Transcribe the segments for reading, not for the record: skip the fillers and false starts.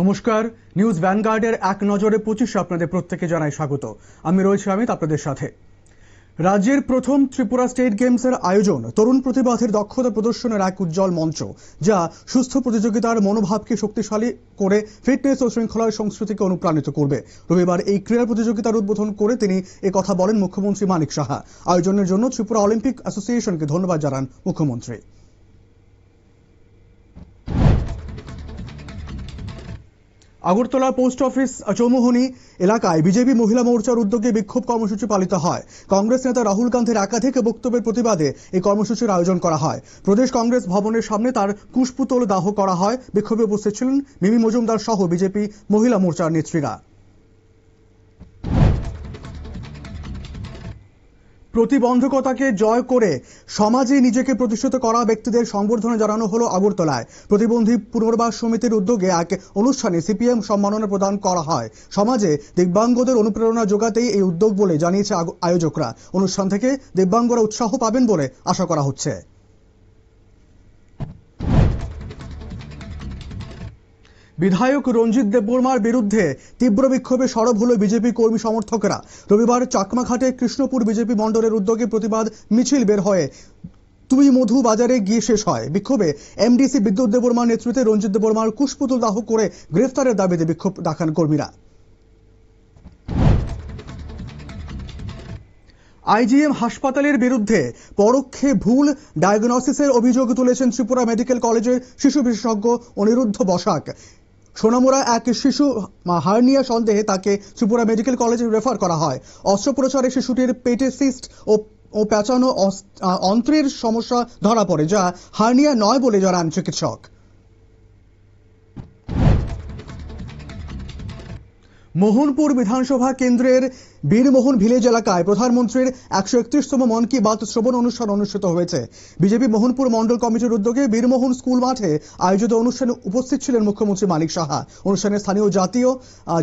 নমস্কার, নিউজ ভ্যানগার্ডের এক নজরে 25 আপনাদের প্রত্যেককে জানাই স্বাগত। আমি রয়েছি অমিত আপনাদের সাথে। রাজ্যের প্রথম ত্রিপুরা স্টেট গেমসের আয়োজন তরুণ প্রতিভাদের দক্ষতা প্রদর্শনের এক উজ্জ্বল মঞ্চ, যা সুস্থ প্রতিযোগিতার মনোভাবকে শক্তিশালী করে ফিটনেস ও শৃঙ্খলার সংস্কৃতিকে অনুপ্রাণিত করবে। রবিবার এই ক্রীড়া প্রতিযোগিতার উদ্বোধন করে তিনি কথা বলেন মুখ্যমন্ত্রী মানিক সাহা। আয়োজনের জন্য ত্রিপুরা অলিম্পিক অ্যাসোসিয়েশনকে ধন্যবাদ জানান মুখ্যমন্ত্রী। আগরতলা পোস্ট অফিস চৌমুহনী এলাকায় বিজেপি মহিলা মোর্চার উদ্যোগে বিক্ষোভ কর্মসূচি পালিত হয়। কংগ্রেস নেতা রাহুল গান্ধীর একাধিক বক্তব্যের প্রতিবাদে এই কর্মসূচির আয়োজন করা হয়। প্রদেশ কংগ্রেস ভবনের সামনে তার কুশপুতল দাহ করা হয়। বিক্ষোভে উপস্থিত ছিলেন মিমি মজুমদার সহ বিজেপি মহিলা মোর্চার নেত্রীরা। প্রতিবন্ধকতাকে জয় করে সমাজে নিজেকে প্রতিষ্ঠিত করা ব্যক্তিদের সংবর্ধনা জানানো হলো আগরতলায়। প্রতিবন্ধী পুনর্বাস সমিতির উদ্যোগে এক অনুষ্ঠানে সিপিএম সম্মাননা প্রদান করা হয়। সমাজে দিব্যাঙ্গদের অনুপ্রেরণা যোগাতেই এই উদ্যোগ বলে জানিয়েছে আয়োজকরা। অনুষ্ঠান থেকে দিব্যাঙ্গরা উৎসাহ পাবেন বলে আশা করা হচ্ছে। বিধায়ক রঞ্জিত দেববর্মার বিরুদ্ধে তীব্র বিক্ষোভে সরব হলো বিজেপি কর্মী সমর্থকেরা। রবিবার চাকমাঘাটে কৃষ্ণপুর বিজেপি মণ্ডলের উদ্যোগে প্রতিবাদ মিছিল বের হয়ে তুই মধু বাজারে গিয়ে শেষ হয়। বিক্ষোভে এমডিসি বিদ্যুৎ দেববর্মার নেতৃত্বে রঞ্জিত দেববর্মার কুশপুতল দাহ করে গ্রেফতারের দাবিতে বিক্ষোভ দেখান কর্মীরা। আইজিএম হাসপাতালের বিরুদ্ধে পরোক্ষে ভুল ডায়াগনোসিসের অভিযোগ তুলেছেন ত্রিপুরা মেডিকেল কলেজের শিশু বিশেষজ্ঞ অনিরুদ্ধ বসাক। সোনামুড়া এক শিশু হার্নিয়া সন্দেহে তাকে ত্রিপুরা মেডিকেল কলেজে রেফার করা হয়। অস্ত্রোপচারে শিশুটির পেটে সিস্ট ও পেঁচানো অন্ত্রের সমস্যা ধরা পড়ে, যা হার্নিয়া নয় বলে জানান চিকিৎসক। মোহনপুর বিধানসভা কেন্দ্রের বীরমোহন ভিলেজ এলাকায় প্রধানমন্ত্রীর 131তম মন কি বাত শ্রবণ অনুষ্ঠান অনুষ্ঠিত হয়েছে। বিজেপি মোহনপুর মন্ডল কমিটির উদ্যোগে বীরমোহন স্কুল মাঠে আয়োজিত অনুষ্ঠানে উপস্থিত ছিলেন মুখ্যমন্ত্রী মানিক সাহা। অনুষ্ঠানে স্থানীয়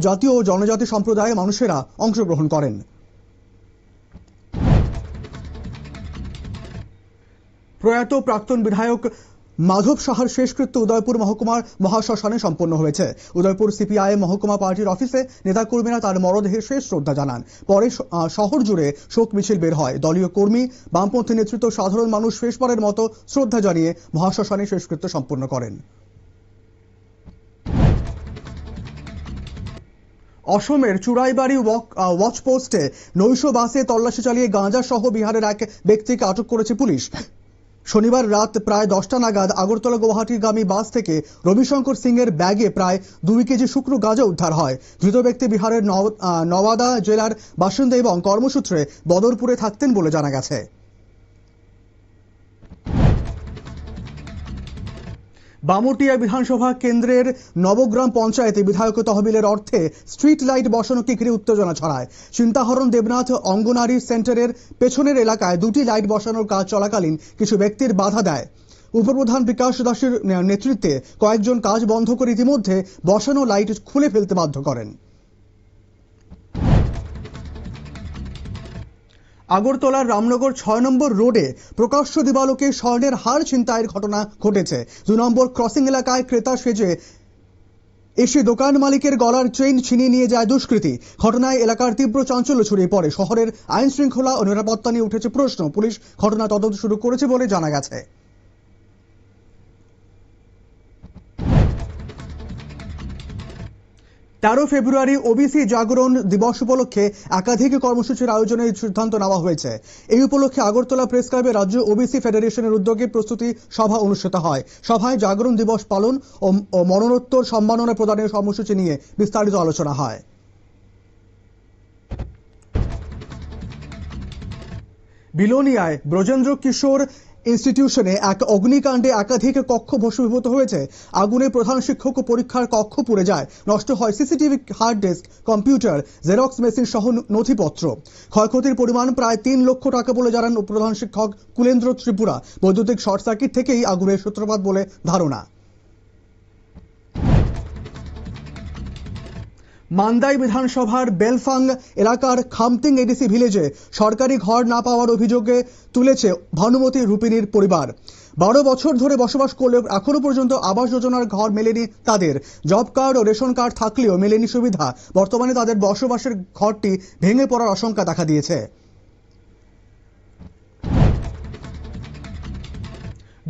জাতীয় ও জনজাতি সম্প্রদায়ের মানুষেরা অংশগ্রহণ করেন। প্রয়াত প্রাক্তন বিধায়ক মাধব সাহার শেষকৃত্য উদয়পুর মহকুমার মহাশ্মশানে সম্পন্ন হয়েছে। উদয়পুর সিপিআইএম মহকুমা পার্টির অফিসে নেতাকর্মীরা তার মরদেহে শেষ শ্রদ্ধা জানান। পরে শহর জুড়ে শোক মিছিল বের হয়। দলীয় কর্মী, বামপন্থী নেতৃত্ব, সাধারণ মানুষ শেষবারের মতো শ্রদ্ধা জানিয়ে মহাশ্মশানে শেষকৃত্য সম্পন্ন করেন। অসমের চুড়াইবাড়ি ওয়াচ পোস্টে নৈশ বাসে তল্লাশি চালিয়ে গাঁজা সহ বিহারের এক ব্যক্তিকে আটক করেছে পুলিশ। শনিবার রাত প্রায় 10টা নাগাদ আগরতলা গুয়াহাটিগামী বাস থেকে রবিশঙ্কর সিং এর ব্যাগে প্রায় 2 কেজি শুকনো গাঁজা উদ্ধার হয়। ধৃত ব্যক্তি বিহারের নওয়াদা জেলার বাসিন্দা এবং কর্মসূত্রে বদরপুরে থাকতেন বলে জানা গেছে। বামুটিয়া বিধানসভা কেন্দ্রের নবগ্রাম পঞ্চায়েতে বিধায়ক তহবিলের অর্থে স্ট্রিট লাইট বসানোকে ঘিরে উত্তেজনা ছড়ায়। চিন্তাহরণ দেবনাথ অঙ্গনারী সেন্টারের পেছনের এলাকায় 2টি লাইট বসানোর কাজ চলাকালীন কিছু ব্যক্তির বাধা দেয়। উপপ্রধান বিকাশ দাসের নেতৃত্বে কয়েকজন কাজ বন্ধ করে ইতিমধ্যে বসানো লাইট খুলে ফেলতে বাধ্য করেন। আগরতলার রামনগর 6 নম্বর রোডে প্রকাশ্য দিবালোকে স্বর্ণের হার ছিনতাইয়ের ঘটনা ঘটেছে। 2 নম্বর ক্রসিং এলাকায় ক্রেতা সেজে এসে দোকান মালিকের গলার চেইন ছিনিয়ে নিয়ে যায় দুষ্কৃতী। ঘটনায় এলাকার তীব্র চাঞ্চল্য ছড়িয়ে পড়ে। শহরের আইন শৃঙ্খলা ও নিরাপত্তা নিয়ে উঠেছে প্রশ্ন। পুলিশ ঘটনা তদন্ত শুরু করেছে বলে জানা গেছে। 13 ফেব্রুয়ারি ওবিসি জাগরণ দিবস উপলক্ষে একাধিক কর্মসূচির আয়োজনের সিদ্ধান্ত নেওয়া হয়েছে। এই উপলক্ষে আগরতলা প্রেস ক্লাবে রাজ্য ওবিসি ফেডারেশনের উদ্যোগে প্রস্তুতি সভা অনুষ্ঠিত হয়। সভায় জাগরণ দিবস পালন ও মরণোত্তর সম্মাননা প্রদানের কর্মসূচি নিয়ে বিস্তারিত আলোচনা হয়। বিলোনিয়ায় ব্রজেন্দ্র কিশোর ইনস্টিটিউশনে এক অগ্নিকাণ্ডে একাধিক কক্ষ ভস্মীভূত হয়েছে। আগুনে প্রধান শিক্ষক ও পরীক্ষার কক্ষ পুড়ে যায়। নষ্ট হয় CCTV, hard disk, computer, xerox machine সহ নথিপত্র। ক্ষয়ক্ষতির পরিমাণ প্রায় 3 লক্ষ টাকা বলে জানান প্রধান শিক্ষক কুলেন্দ্র ত্রিপুরা। বৈদ্যুতিক শর্ট সার্কিট থেকেই আগুনের সূত্রপাত বলে ধারণা। মান্দাই বিধানসভার বেলফাং এলাকার খামতিং এডিসি ভিলেজে সরকারি ঘর না পাওয়ার অভিযোগে তুলেছে ভানুমতি রূপিনীর পরিবার। 12 বছর ধরে বসবাস করলেও এখনো পর্যন্ত আবাস যোজনার ঘর মেলেনি তাদের। জব কার্ড ও রেশন কার্ড থাকলেও মেলেনি সুবিধা। বর্তমানে তাদের বসবাসের ঘরটি ভেঙে পড়ার আশঙ্কা দেখা দিয়েছে।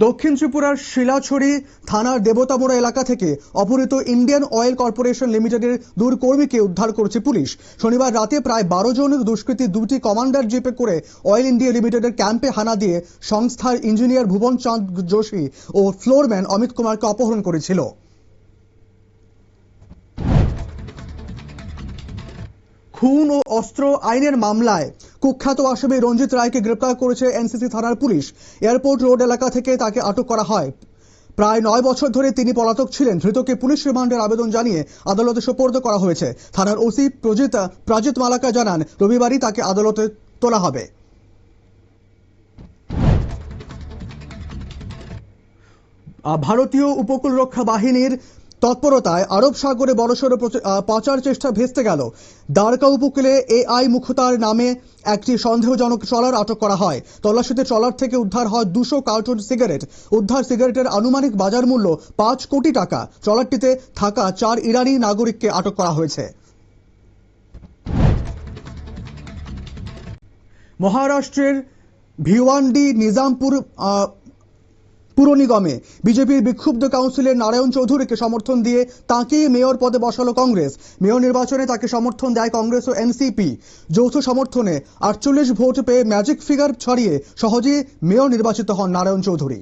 দক্ষিণ ত্রিপুরার শিলাছড়ি থানার দেবতামোড়া এলাকা থেকে অপহৃত ইন্ডিয়ান অয়েল কর্পোরেশন লিমিটেডের 2 কর্মীকে উদ্ধার করেছে পুলিশ। শনিবার রাতে প্রায় 12 জন দুষ্কৃতী 2টি কমান্ডার জিপে করে অয়েল ইন্ডিয়া লিমিটেডের ক্যাম্পে হানা দিয়ে সংস্থার ইঞ্জিনিয়ার ভুবন চাঁদ যোশী ও ফ্লোরম্যান অমিত কুমারকে অপহরণ করেছিল। খুন ও অস্ত্র আইনের মামলায় কুখ্যাত আসামি রঞ্জিত রায়কে গ্রেপ্তার করেছে এনসিসি থানার পুলিশ। এয়ারপোর্ট রোড এলাকা থেকে তাকে আটক করা হয়। প্রায় 9 বছর ধরে তিনি পলাতক ছিলেন। ধৃতকে পুলিশ রিমান্ডের আবেদন জানিয়ে আদালতে সোপর্দ করা হয়েছে। থানার ওসি প্রাজিত মালাকা জানান, রবিবারই তাকে আদালতে তোলা হবে। ভারতীয় উপকূল রক্ষা বাহিনীর তৎপরতায় আরব সাগরে বড়সড় পাচার চেষ্টা ভেস্তে গেল। দ্বারকা উপকূলে AI মুখতার নামে একটি সন্দেহজনক ট্রলার আটক করা হয়। তল্লাশিতে ট্রলার থেকে উদ্ধার হয় 200 কার্টন সিগারেট। উদ্ধার সিগারেটের আনুমানিক বাজার মূল্য 5 কোটি টাকা। ট্রলারটিতে থাকা 4 ইরানি নাগরিককে আটক করা হয়েছে। মহারাষ্ট্রের ভিওয়ান্ডি নিজামপুর পুর নিগমে বিজেপির বিক্ষুব্ধ কাউন্সিলর নারায়ণ চৌধুরীকে সমর্থন দিয়ে তাঁকেই মেয়র পদে বসালো কংগ্রেস। মেয়র নির্বাচনে তাকে সমর্থন দেয় কংগ্রেস ও এনসিপি। যৌথ সমর্থনে 48 ভোট পেয়ে ম্যাজিক ফিগার ছড়িয়ে সহজেই মেয়র নির্বাচিত হন নারায়ণ চৌধুরী।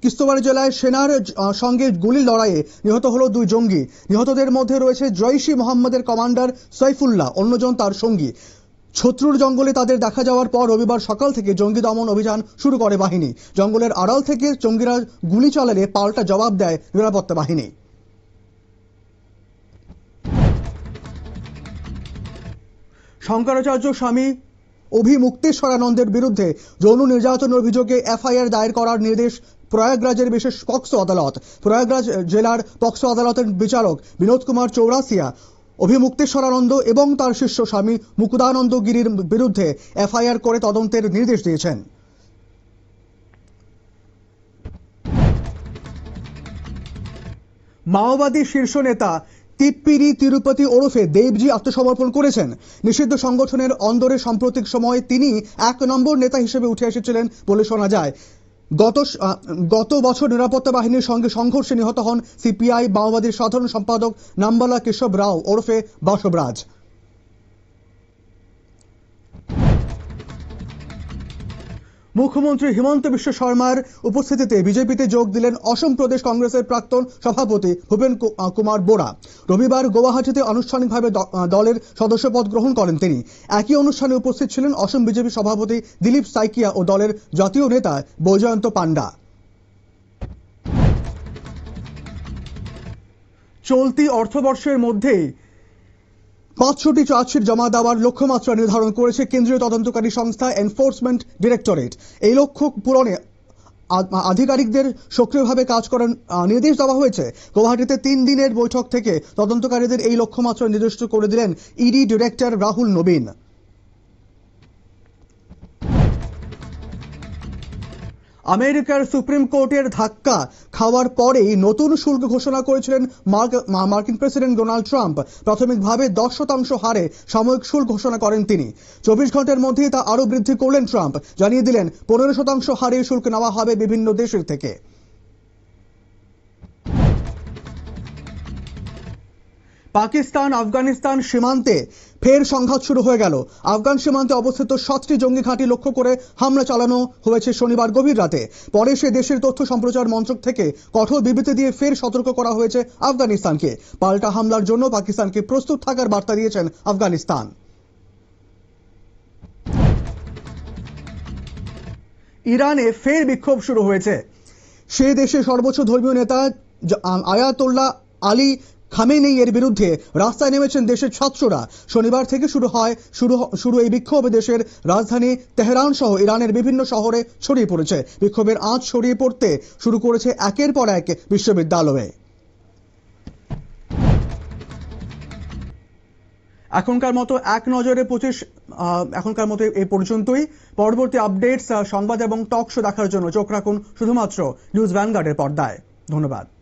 কিস্তওয়াড় জেলায় সেনার সঙ্গে গুলি লড়াইয়ে নিহত হলো 2 জঙ্গি। নিহতদের মধ্যে রয়েছে জৈশ-ই মোহাম্মদের কমান্ডার সৈফুল্লাহ, অন্যজন তার সঙ্গী। ছত্রুর জঙ্গলে তাদের দেখা যাওয়ার পর রবিবার সকাল থেকে জঙ্গি দমন অভিযান শুরু করে বাহিনী। জঙ্গলের আড়াল থেকে জঙ্গিরা গুলি চালালে পাল্টা জবাব দেয় নিরাপত্তা বাহিনী। শঙ্করাচার্য স্বামী অভিমুক্তেশ্বরানন্দের বিরুদ্ধে যৌন নির্যাতনের অভিযোগে FIR দায়ের করার নির্দেশ প্রয়াগরাজের বিশেষ পক্সো আদালত। প্রয়াগরাজ জেলার পক্সো আদালতের বিচারক বিনোদ কুমার চৌরাসিয়া অভিমুক্তেশ্বরানন্দ এবং তার শিষ্য স্বামী মুকুদানন্দ গিরির বিরুদ্ধে FIR করে তদন্তের নির্দেশ দিয়েছেন। মাওবাদী শীর্ষ নেতা তিপ্পিরি তিরুপতি ওরফে দেবজি আত্মসমর্পণ করেছেন। নিষিদ্ধ সংগঠনের অন্দরে সাম্প্রতিক সময়ে তিনি 1 নম্বর নেতা হিসেবে উঠে এসেছিলেন বলে শোনা যায়। গত বছর নিরাপত্তা বাহিনীর সঙ্গে সংঘর্ষে নিহত হন CPI মাওবাদীর সাধারণ সম্পাদক নাম্বালা কেশব রাও ওরফে বাসবরাজ। মুখ্যমন্ত্রী হিমন্ত বিশ্ব শর্মার উপস্থিতিতে বিজেপিতে যোগ দিলেন অসম প্রদেশ কংগ্রেসের প্রাক্তন সভাপতি ভূপেন কুমার বোরা। রবিবার গুয়াহাটিতে আনুষ্ঠানিকভাবে দলের সদস্যপদ গ্রহণ করেন তিনি। একই অনুষ্ঠানে উপস্থিত ছিলেন অসম বিজেপি সভাপতি দিলীপ সাইকিয়া ও দলের জাতীয় নেতা বৈজয়ন্ত পান্ডা। চলতি অর্থবর্ষের মধ্যেই 500টি চার্জশিট জমা দেওয়ার লক্ষ্যমাত্রা নির্ধারণ করেছে কেন্দ্রীয় তদন্তকারী সংস্থা এনফোর্সমেন্ট ডিরেক্টরেট। এই লক্ষ্য পূরণে আধিকারিকদের সক্রিয়ভাবে কাজ করার নির্দেশ দেওয়া হয়েছে। গুয়াহাটিতে 3 দিনের বৈঠক থেকে তদন্তকারীদের এই লক্ষ্যমাত্রা নির্দিষ্ট করে দিলেন ইডি ডিরেক্টর রাহুল নবীন। আমেরিকার সুপ্রিম কোর্টের ধাক্কা খাওয়ার পরেই নতুন শুল্ক ঘোষণা করেছিলেন মার্কিন প্রেসিডেন্ট ডোনাল্ড ট্রাম্প। প্রাথমিকভাবে 10% হারে সাময়িক শুল্ক ঘোষণা করেন তিনি। 24 ঘন্টার মধ্যেই তা আরও বৃদ্ধি করলেন ট্রাম্প। জানিয়ে দিলেন 15% হারে শুল্ক নেওয়া হবে বিভিন্ন দেশের থেকে। পাকিস্তান আফগানিস্তান সীমান্তে ফের সংঘাত শুরু হয়ে গেল। আফগান সীমান্তে অবস্থিত 7টি জঙ্গি ঘাঁটি লক্ষ্য করে হামলা চালানো হয়েছে শনিবার গভীর রাতে। পরে সে দেশের তথ্য সম্প্রচার মন্ত্রক থেকে কঠোর বিবৃতি দিয়ে ফের সতর্ক করা হয়েছে আফগানিস্তানকে। পাল্টা হামলার জন্য পাকিস্তানকে প্রস্তুত থাকার বার্তা দিয়েছেন আফগানিস্তান। ইরানে ফের বিক্ষোভ শুরু হয়েছে। সে দেশের সর্বোচ্চ ধর্মীয় নেতা আয়াতোল্লাহ আলী খামেনেই এর বিরুদ্ধে রাস্তায় নেমেছেন দেশের ছাত্ররা। শনিবার থেকে শুরু এই বিক্ষোভ দেশের রাজধানী তেহরান সহ ইরানের বিভিন্ন শহরে ছড়িয়ে পড়েছে। বিক্ষোভের আঁচ ছড়িয়ে পড়তে শুরু করেছে একের পর এক বিশ্ববিদ্যালয়ে। এখনকার মতো এক নজরে 25 এখনকার মতো এই পর্যন্তই। পরবর্তী আপডেটস, সংবাদ এবং টক শো দেখার জন্য চোখ রাখুন শুধুমাত্র নিউজ ভ্যানগার্ডের পর্দায়। ধন্যবাদ।